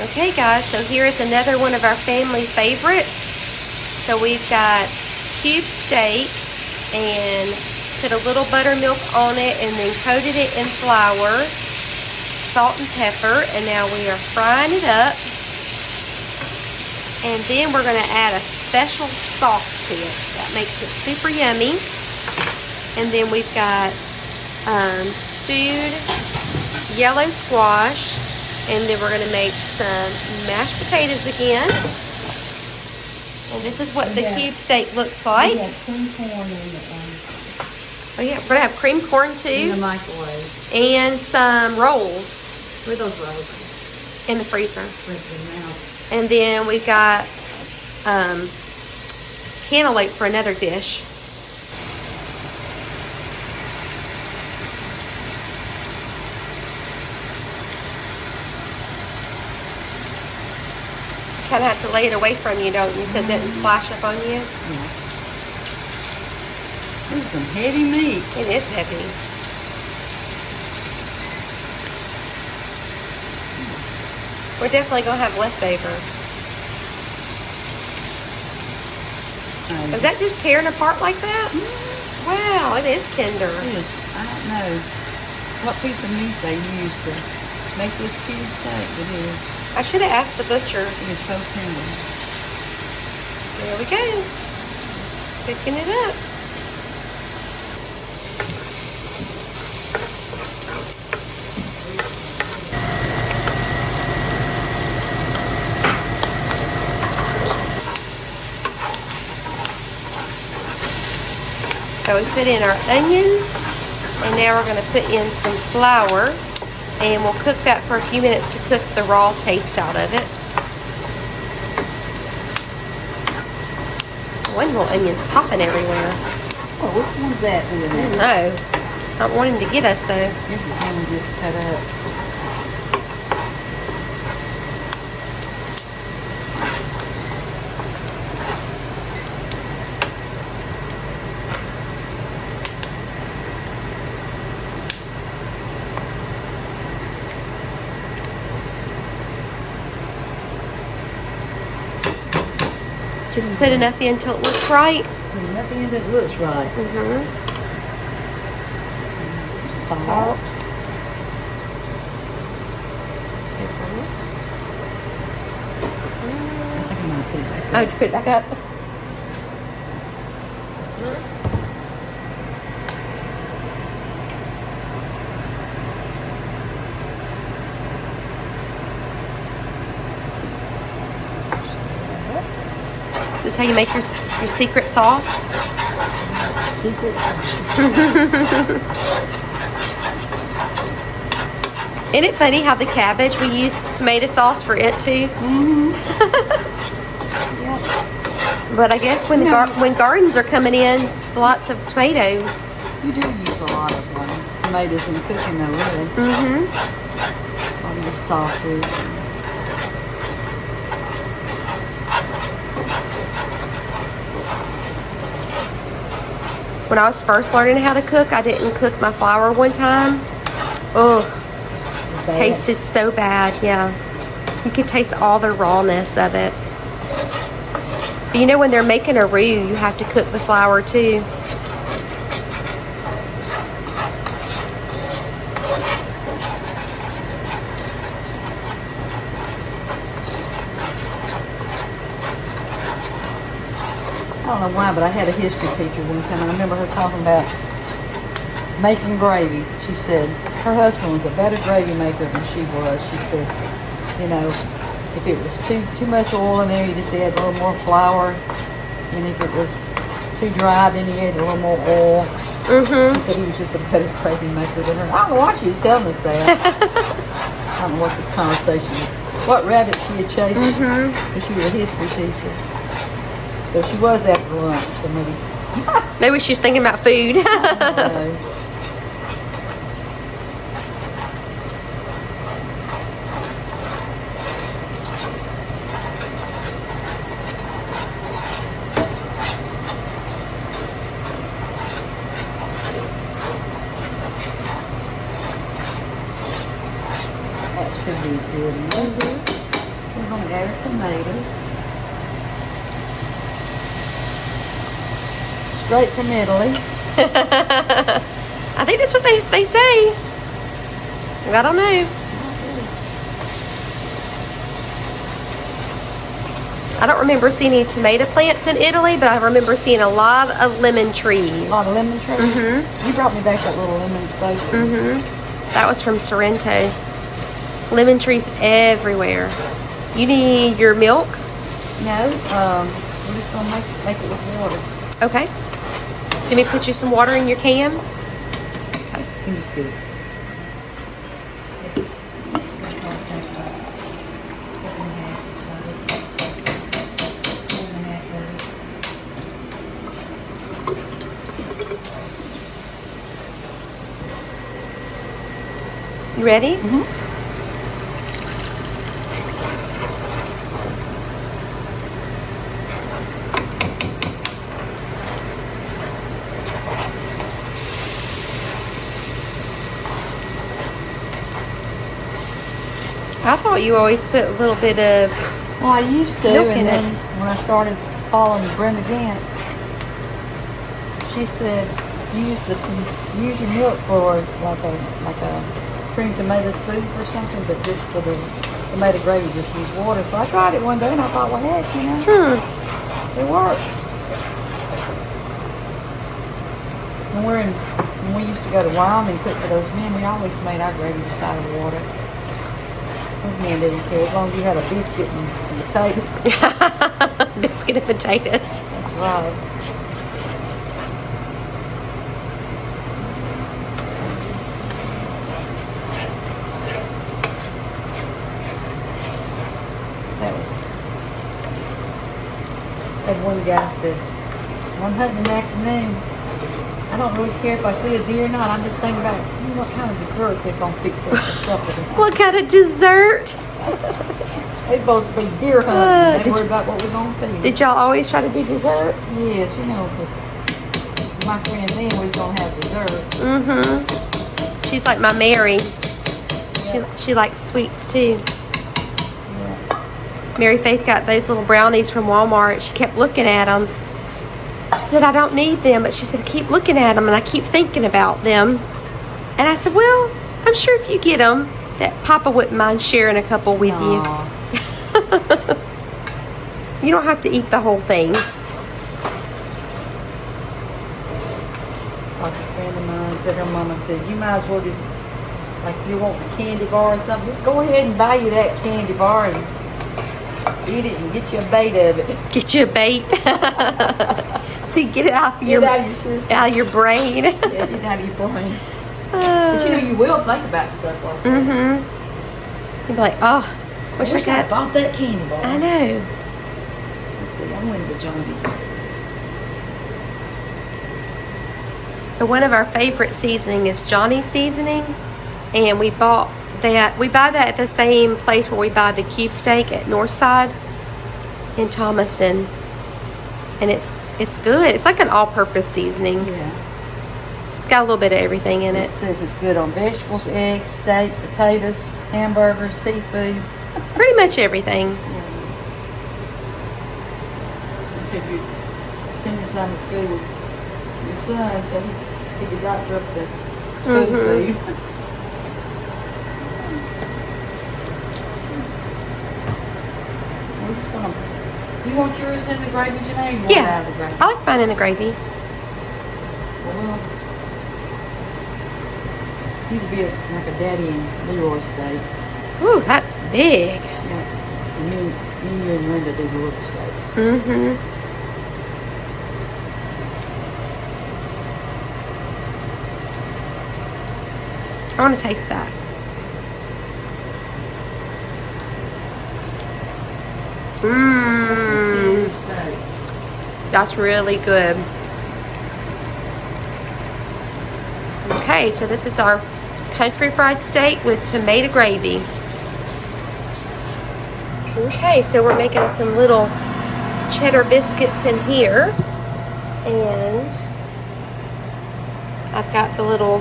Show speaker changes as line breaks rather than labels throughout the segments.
Okay guys, so here is another one of our family favorites. So we've got cube steak and put a little buttermilk on it and then coated it in flour, salt and pepper, and now we are frying it up. And then we're going to add a special sauce to it that makes it super yummy. And then we've got stewed yellow squash, and then we're going to make some mashed potatoes again. And this is what the cube steak looks like.
We have cream corn in it.
Oh yeah, we're going to have cream corn too.
In the microwave.
And some rolls.
Where are those rolls?
In the freezer.
Now.
And then we've got cantaloupe for another dish. Kind of have to lay it away from you, don't you, so it doesn't splash up on you?
Yeah. This is some heavy meat.
It is heavy. We're definitely going to have leftovers. Is that just tearing apart like that? Wow, it is tender.
It is. I don't know what piece of meat they use to make this cube steak. It is.
I should have asked the butcher.
It is so tender.
There we go. Picking it up. So we put in our onions, and now we're going to put in some flour, and we'll cook that for a few minutes to cook the raw taste out of it. One little onion's popping everywhere.
Oh, which one's that?
I don't know. I don't want him to get us though.
Here's the one we just cut up.
Just put enough in until it looks right.
Enough in that looks right. Some salt. I think I'm going to put it back up.
Oh, just put it back up. This is how you make your secret sauce?
Secret sauce.
Isn't it funny how the cabbage, we use tomato sauce for it too?
Yep.
But I guess when when gardens are coming in, lots of tomatoes.
You do use a lot of tomatoes in cooking though, really. On your sauces.
When I was first learning how to cook, I didn't cook my flour one time. Oh, tasted so bad, yeah. You could taste all the rawness of it. But you know, when they're making a roux, you have to cook the flour too.
I don't know why, but I had a history teacher one time. I remember her talking about making gravy. She said her husband was a better gravy maker than she was. She said, you know, if it was too much oil in there, you just add a little more flour. And if it was too dry, then you add a little more oil. He said he was just a better gravy maker than her. I don't know why she was telling us that. I don't know what the conversation, what rabbit she had chased. Because she was a history teacher. So she was after lunch, so maybe.
Maybe she's thinking about food.
That should be good. We're going to add our tomatoes. Straight from Italy.
I think that's what they say. I don't know. I don't remember seeing any tomato plants in Italy, but I remember seeing a lot of lemon trees.
A lot of lemon trees? Mm-hmm. You brought me back that little lemon station.
Mm-hmm. That was from Sorrento. Lemon trees everywhere. You need your milk?
No, we're just going to make it with water.
Okay. Let me put you some water in your can. Okay.
You just do it.
You ready?
Mm-hmm.
I thought you always put a little bit of
Well, I used to,
milk
and
in
then
it.
when I started following Brenda Gant, she said use your milk for like a cream tomato soup or something, but just for the tomato gravy, just use water. So I tried it one day, and I thought, well, heck, it works. When we used to go to Wyoming and cook for those men, we always made our gravy just out of water. Those men didn't care as long as you had a biscuit and some potatoes.
Biscuit and potatoes.
That's right. That one guy said, I'm hunting in the afternoon. I don't really care if I see a deer or not. I'm just thinking about what kind of dessert they're going to fix up for supper.
What kind of dessert?
They're supposed to be deer hunting. They worry about what we're going to feed.
Did y'all always try to do dessert?
Yes, but my friend then was going to have dessert.
Mm-hmm. She's like my Mary.
Yeah.
She likes sweets too.
Yeah.
Mary Faith got those little brownies from Walmart. She kept looking at them. She said, I don't need them, but she said, keep looking at them, and I keep thinking about them. And I said, well, I'm sure if you get them, that Papa wouldn't mind sharing a couple with you. You don't have to eat the whole thing.
Like a friend of mine said, her mama said, you might as well just, like if you want a candy bar or something, just go ahead and buy you that candy bar and eat it and get you a bait of it.
Get you a bait. So you get it out of your
system.
Out of your brain.
Yeah, get it out of your brain. But you will think about stuff like that.
Mm-hmm. You'd be like, oh,
I wish I bought that candy bar.
I know.
Let's see, I'm winning the Johnny.
So one of our favorite seasoning is Johnny's seasoning, and we bought that. We buy that at the same place where we buy the cube steak at Northside in Thomaston, and it's good. It's like an all-purpose seasoning.
Yeah.
Got a little bit of everything in it.
It says it's good on vegetables, eggs, steak, potatoes, hamburgers, seafood.
Pretty much everything.
Yeah. If you send your son to school with your son, so he could doctor up the school food. We're just gonna. You want yours in the gravy, Janae? Or you want it out of the gravy?
I like mine in the gravy.
Well, need to be like a Daddy and Leroy steak.
Ooh, that's big.
Yeah. And me, you and Linda do the little steaks.
Mm-hmm. I want to taste that. Mmm. That's really good. Okay, so this is our country fried steak with tomato gravy. Okay, so we're making some little cheddar biscuits in here. And I've got the little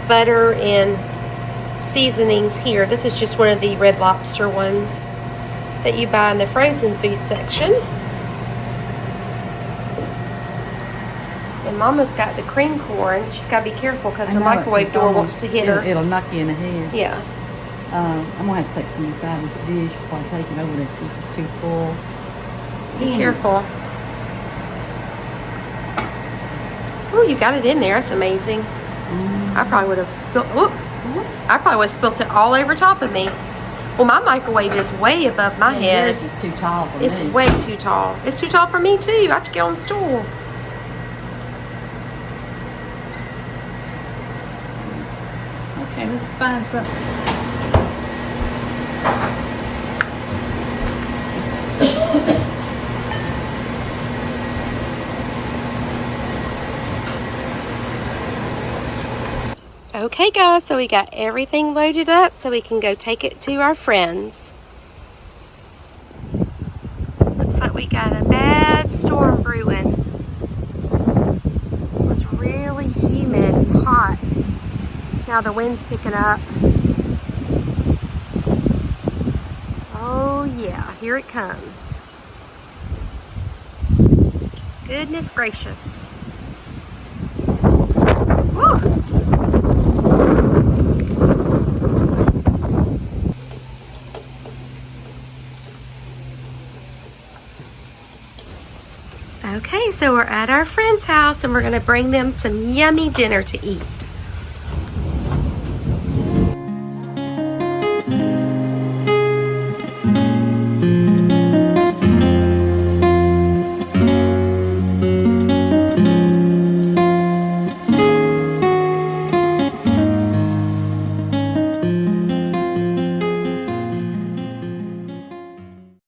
butter and seasonings here. This is just one of the Red Lobster ones. that you buy in the frozen food section. And Mama's got the cream corn. She's got to be careful because her microwave door wants to hit her.
It'll knock you in the head.
Yeah.
I'm going to have to take some of this out of this dish before I take it over there because this is too full.
Be careful. Oh, you got it in there. That's amazing. I probably would have spilled. I probably would have spilled it all over top of me. Well, my microwave is way above my head.
Yours is too tall for me.
It's way too tall. It's too tall for me too. I have to get on the stool.
Okay, let's find something.
Okay guys, so we got everything loaded up so we can go take it to our friends. Looks like we got a bad storm brewing. It was really humid and hot. Now the wind's picking up. Oh yeah, here it comes. Goodness gracious. Woo! Okay, so we're at our friend's house and we're going to bring them some yummy dinner to eat.